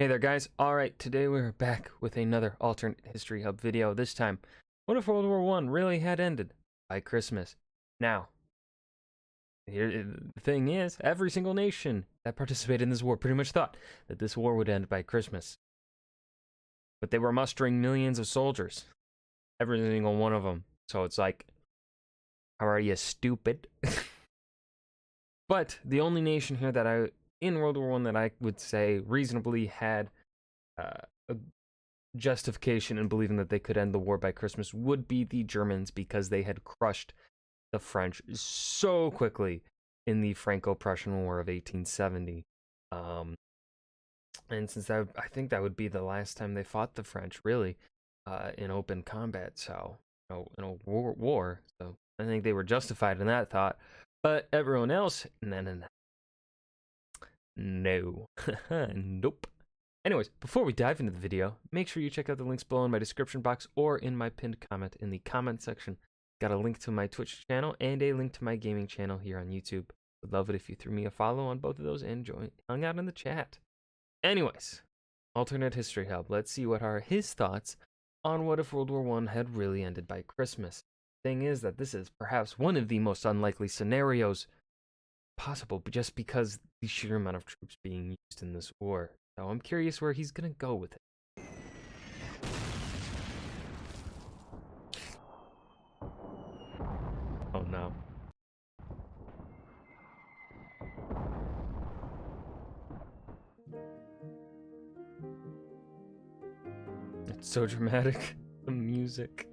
Hey there guys, alright, today we're back with another Alternate History Hub video. This time, what if World War I really had ended by Christmas? Now, the thing is, every single nation that participated in this war pretty much thought that this war would end by Christmas. But they were mustering millions of soldiers. Every single one of them. So it's like, how are you, stupid? But the only nation here that in World War I that I would say reasonably had a justification in believing that they could end the war by Christmas would be the Germans, because they had crushed the French so quickly in the Franco-Prussian War of 1870. And since I think that would be the last time they fought the French, really, in open combat, so, in a war. So I think they were justified in that thought. But everyone else, no. Nope. Anyways, before we dive into the video, make sure you check out the links below in my description box or in my pinned comment in the comment section. Got a link to my Twitch channel and a link to my gaming channel here on YouTube. Would love it if you threw me a follow on both of those and hung out in the chat. Anyways, Alternate History Hub. Let's see what are his thoughts on what if World War I had really ended by Christmas. Thing is that this is perhaps one of the most unlikely scenarios possible, but just because the sheer amount of troops being used in this war. So I'm curious where he's gonna go with it. Oh no. It's so dramatic. The music.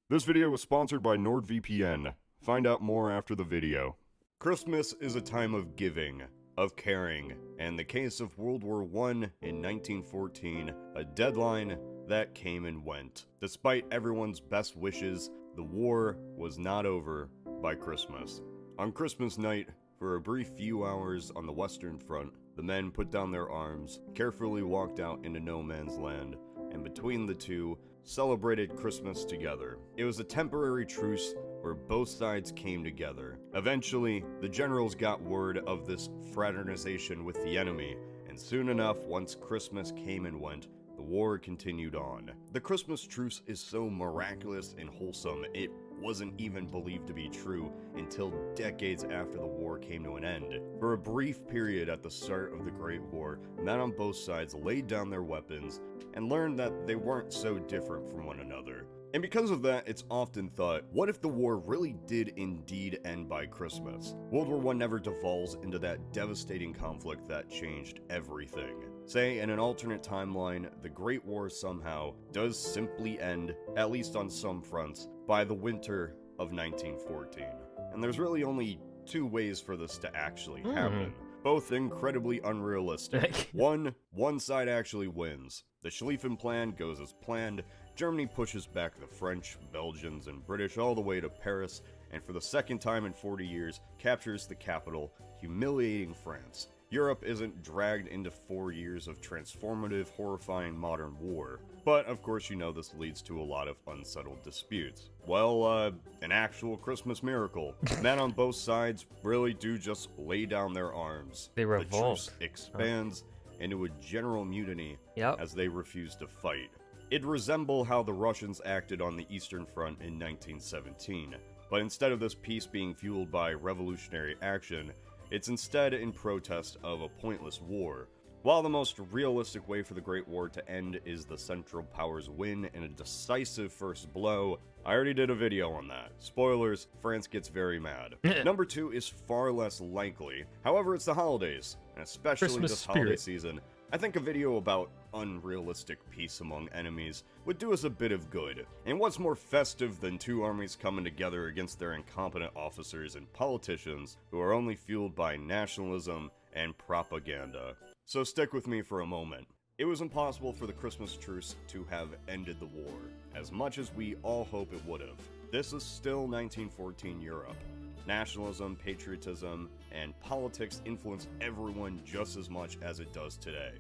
This video was sponsored by NordVPN. Find out more after the video. Christmas is a time of giving, of caring, and in the case of World War I in 1914, a deadline that came and went. Despite everyone's best wishes, the war was not over by Christmas. On Christmas night, for a brief few hours on the Western Front, the men put down their arms, carefully walked out into no man's land, and between the two, celebrated Christmas together. It was a temporary truce where both sides came together. Eventually, the generals got word of this fraternization with the enemy, and soon enough, once Christmas came and went, the war continued on. The Christmas truce is so miraculous and wholesome, it wasn't even believed to be true until decades after the war came to an end. For a brief period at the start of the Great War, men on both sides laid down their weapons and learned that they weren't so different from one another. And because of that, it's often thought, what if the war really did indeed end by Christmas? World War I never devolves into that devastating conflict that changed everything. Say, in an alternate timeline, the Great War somehow does simply end, at least on some fronts, by the winter of 1914. And there's really only two ways for this to actually happen. Both incredibly unrealistic. One side actually wins. The Schlieffen Plan goes as planned. Germany pushes back the French, Belgians, and British all the way to Paris, and for the second time in 40 years, captures the capital, humiliating France. Europe isn't dragged into 4 years of transformative, horrifying modern war. But, of course, you know this leads to a lot of unsettled disputes. Well, an actual Christmas miracle. Men on both sides really do just lay down their arms. They revolt. The truce expands into a general mutiny as they refuse to fight. It'd resemble how the Russians acted on the Eastern Front in 1917. But instead of this peace being fueled by revolutionary action, it's instead in protest of a pointless war. While the most realistic way for the Great War to end is the Central Powers win in a decisive first blow, I already did a video on that. Spoilers, France gets very mad. Number 2 is far less likely. However, it's the holidays, and especially Christmas this holiday season, I think a video about unrealistic peace among enemies would do us a bit of good. And what's more festive than two armies coming together against their incompetent officers and politicians who are only fueled by nationalism and propaganda? So stick with me for a moment. It was impossible for the Christmas truce to have ended the war, as much as we all hope it would have. This is still 1914 Europe. Nationalism, patriotism, and politics influence everyone just as much as it does today.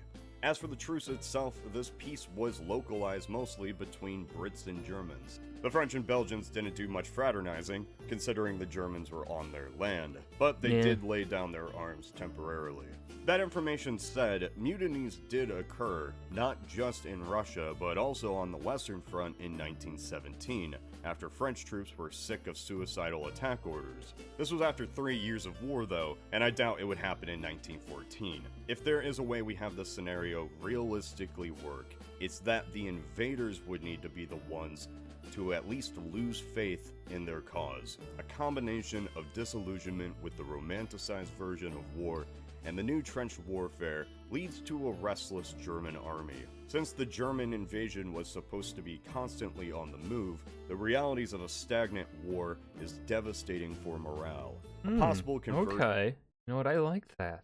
As for the truce itself, this peace was localized mostly between Brits and Germans. The French and Belgians didn't do much fraternizing, considering the Germans were on their land, but they did lay down their arms temporarily. That information said, mutinies did occur, not just in Russia, but also on the Western Front in 1917, after French troops were sick of suicidal attack orders. This was after 3 years of war though, and I doubt it would happen in 1914. If there is a way we have this scenario realistically work, it's that the invaders would need to be the ones to at least lose faith in their cause. A combination of disillusionment with the romanticized version of war and the new trench warfare leads to a restless German army. Since the German invasion was supposed to be constantly on the move, the realities of a stagnant war is devastating for morale. A possible conversion okay. You know what, I like that.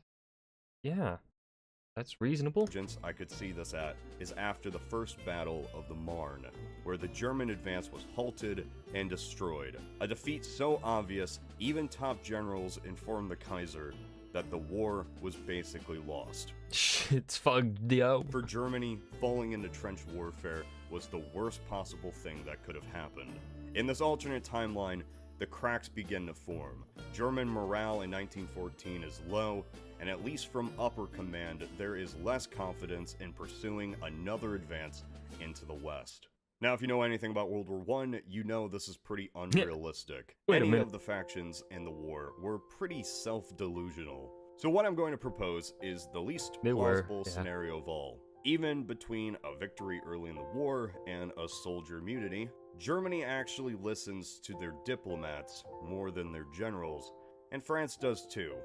Yeah, that's reasonable. I could see this at is after the First Battle of the Marne, where the German advance was halted and destroyed. A defeat so obvious, even top generals informed the Kaiser that the war was basically lost. Shit's fucked, yo. For Germany, falling into trench warfare was the worst possible thing that could have happened. In this alternate timeline, the cracks begin to form. German morale in 1914 is low, and at least from upper command, there is less confidence in pursuing another advance into the West. Now, if you know anything about World War I, you know this is pretty unrealistic. Any of the factions in the war were pretty self-delusional. So what I'm going to propose is the least plausible scenario of all. Even between a victory early in the war and a soldier mutiny, Germany actually listens to their diplomats more than their generals, and France does too,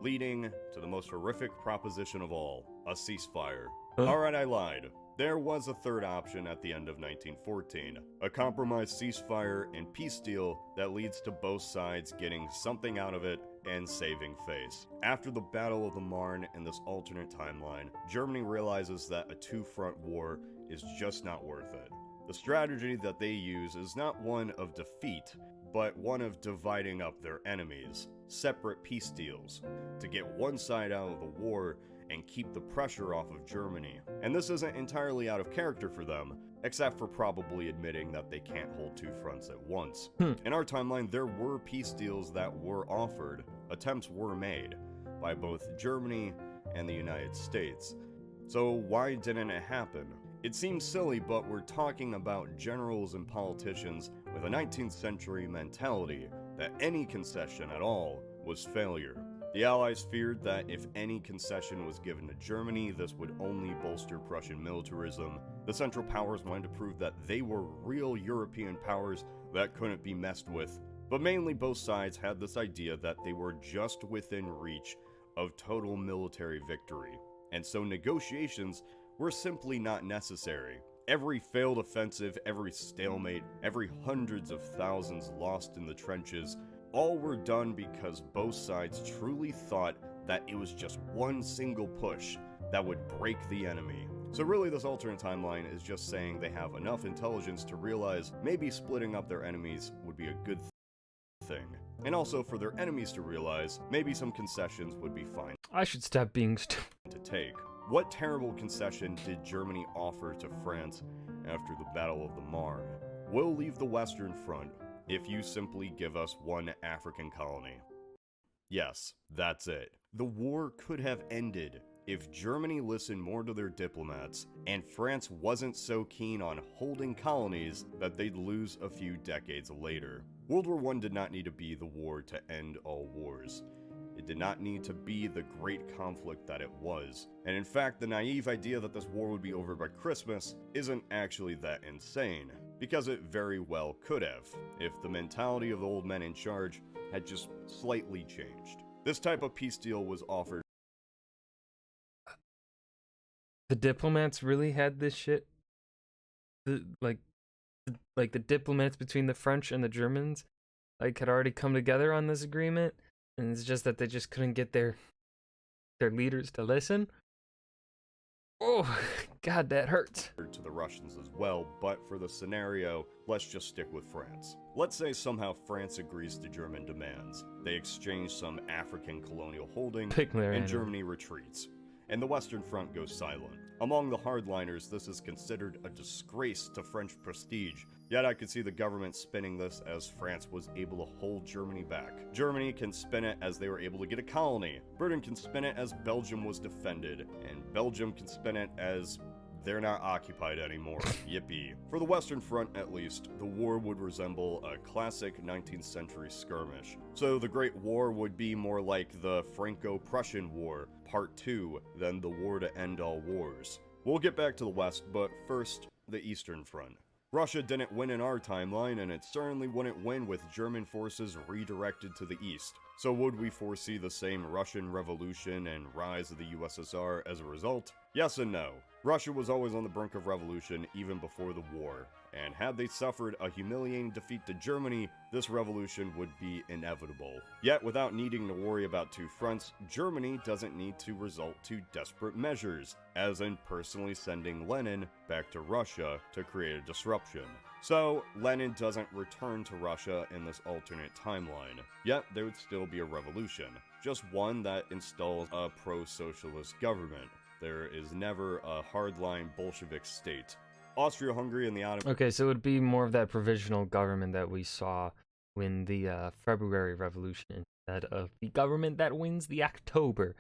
leading to the most horrific proposition of all, a ceasefire. Alright, I lied. There was a third option at the end of 1914, a compromise ceasefire and peace deal that leads to both sides getting something out of it and saving face. After the Battle of the Marne in this alternate timeline, Germany realizes that a two-front war is just not worth it. The strategy that they use is not one of defeat, but one of dividing up their enemies, separate peace deals, to get one side out of the war and keep the pressure off of Germany. And this isn't entirely out of character for them, except for probably admitting that they can't hold two fronts at once. In our timeline, there were peace deals that were offered, attempts were made, by both Germany and the United States. So why didn't it happen? It seems silly, but we're talking about generals and politicians with a 19th century mentality that any concession at all was failure. The Allies feared that if any concession was given to Germany, this would only bolster Prussian militarism. The Central Powers wanted to prove that they were real European powers that couldn't be messed with. But mainly both sides had this idea that they were just within reach of total military victory, and so negotiations were simply not necessary. Every failed offensive, every stalemate, every hundreds of thousands lost in the trenches, all were done because both sides truly thought that it was just one single push that would break the enemy. So really this alternate timeline is just saying they have enough intelligence to realize maybe splitting up their enemies would be a good thing. And also for their enemies to realize maybe some concessions would be fine. I should stop being stupid. To take. What terrible concession did Germany offer to France after the Battle of the Marne? We'll leave the Western Front if you simply give us one African colony. Yes, that's it. The war could have ended if Germany listened more to their diplomats and France wasn't so keen on holding colonies that they'd lose a few decades later. World War I did not need to be the war to end all wars. It did not need to be the great conflict that it was. And in fact, the naive idea that this war would be over by Christmas isn't actually that insane, because it very well could have, if the mentality of the old men in charge had just slightly changed. This type of peace deal was offered. The diplomats really had this shit? Like the diplomats between the French and the Germans, like, had already come together on this agreement? And it's just that they just couldn't get their leaders to listen? Oh, God, that hurts. To the Russians as well, but for the scenario, let's just stick with France. Let's say somehow France agrees to German demands. They exchange some African colonial holding, and Germany retreats, and the Western Front goes silent. Among the hardliners, this is considered a disgrace to French prestige, yet I could see the government spinning this as France was able to hold Germany back. Germany can spin it as they were able to get a colony, Britain can spin it as Belgium was defended, and Belgium can spin it as they're not occupied anymore. Yippee. For the Western Front, at least, the war would resemble a classic 19th century skirmish. So the Great War would be more like the Franco-Prussian War, Part 2, than the war to end all wars. We'll get back to the West, but first, the Eastern Front. Russia didn't win in our timeline, and it certainly wouldn't win with German forces redirected to the east. So would we foresee the same Russian Revolution and rise of the USSR as a result? Yes and no. Russia was always on the brink of revolution even before the war, and had they suffered a humiliating defeat to Germany, this revolution would be inevitable. Yet, without needing to worry about two fronts, Germany doesn't need to resort to desperate measures, as in personally sending Lenin back to Russia to create a disruption. So, Lenin doesn't return to Russia in this alternate timeline, yet there would still be a revolution, just one that installs a pro-socialist government. There is never a hardline Bolshevik state. Austria-Hungary and the Ottoman... Okay, so it would be more of that provisional government that we saw win the February Revolution instead of the government that wins the October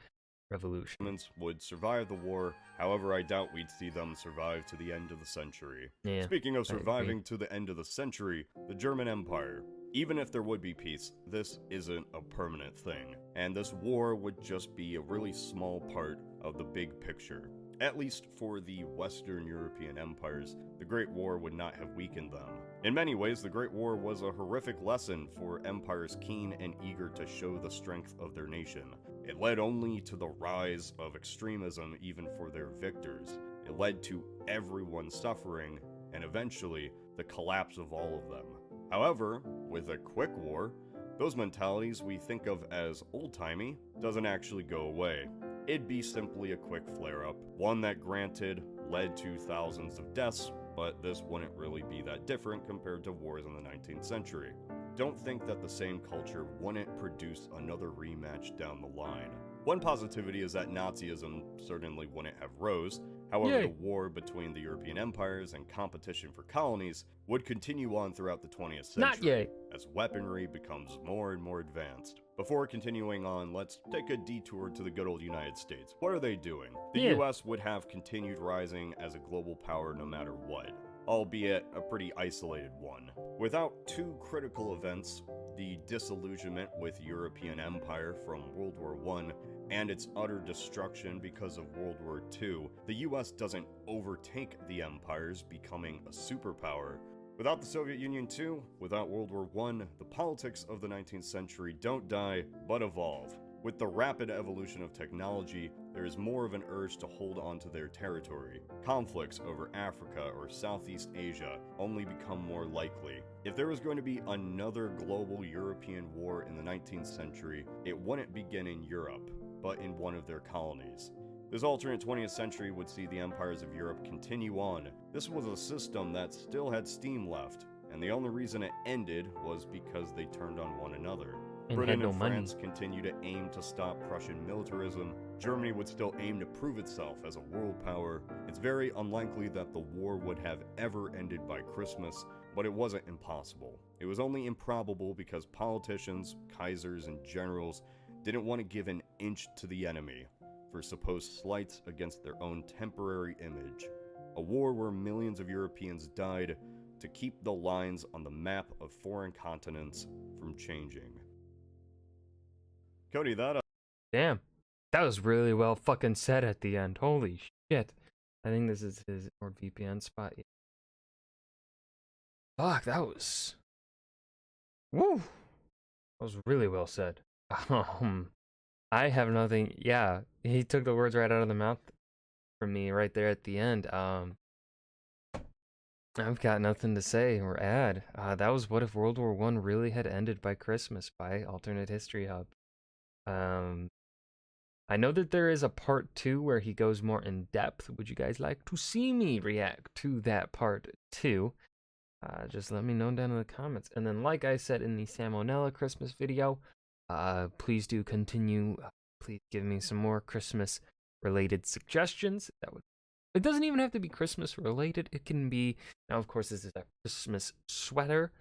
Revolution. Would survive the war, however I doubt we'd see them survive to the end of the century. Yeah, Speaking of surviving to the end of the century, the German Empire. Even if there would be peace, this isn't a permanent thing, and this war would just be a really small part of the big picture. At least for the Western European empires, the Great War would not have weakened them. In many ways, the Great War was a horrific lesson for empires keen and eager to show the strength of their nation. It led only to the rise of extremism even for their victors. It led to everyone suffering, and eventually, the collapse of all of them. However, with a quick war, those mentalities we think of as old-timey doesn't actually go away. It'd be simply a quick flare-up, one that granted led to thousands of deaths, but this wouldn't really be that different compared to wars in the 19th century. Don't think that the same culture wouldn't produce another rematch down the line. One positivity is that Nazism certainly wouldn't have rose. However, the war between the European empires and competition for colonies would continue on throughout the 20th century as weaponry becomes more and more advanced. Before continuing on, let's take a detour to the good old United States. What are they doing? The US would have continued rising as a global power no matter what, albeit a pretty isolated one. Without two critical events, the disillusionment with European empire from World War I and its utter destruction because of World War II, the US doesn't overtake the empires, becoming a superpower. Without the Soviet Union too, without World War I, the politics of the 19th century don't die, but evolve. With the rapid evolution of technology, there is more of an urge to hold on to their territory. Conflicts over Africa or Southeast Asia only become more likely. If there was going to be another global European war in the 19th century, it wouldn't begin in Europe, but in one of their colonies. This alternate 20th century would see the empires of Europe continue on. This was a system that still had steam left, and the only reason it ended was because they turned on one another. Britain and France continue to aim to stop Prussian militarism. Germany would still aim to prove itself as a world power. It's very unlikely that the war would have ever ended by Christmas, but it wasn't impossible. It was only improbable because politicians, kaisers, and generals didn't want to give an inch to the enemy for supposed slights against their own temporary image. A war where millions of Europeans died to keep the lines on the map of foreign continents from changing. Cody, Damn. That was really well fucking said at the end. Holy shit. I think this is his NordVPN spot. Fuck, that was... Woo! That was really well said. I have nothing... Yeah, he took the words right out of the mouth from me right there at the end. I've got nothing to say or add. That was What If World War I Really Had Ended by Christmas by Alternate History Hub. I know that there is a part 2 where he goes more in depth. Would you guys like to see me react to that part 2? Just let me know down in the comments. And then, like I said in the Salmonella Christmas video, please do continue. Please give me some more Christmas related suggestions. That would It doesn't even have to be Christmas related. It can be, now of course this is a Christmas sweater,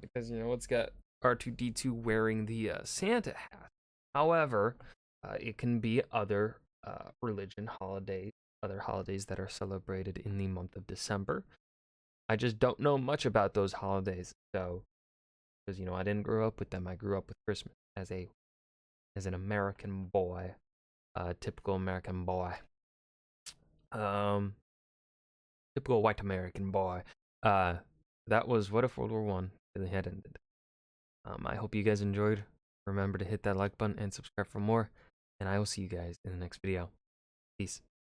because, you know, it's got R2-D2 wearing the Santa hat. However, it can be other religion holidays, other holidays that are celebrated in the month of December. I just don't know much about those holidays, so, because, you know, I didn't grow up with them. I grew up with Christmas as an American boy, typical American boy. Typical white American boy. That was What If World War I really had ended. I hope you guys enjoyed. Remember to hit that like button and subscribe for more, and I will see you guys in the next video. Peace.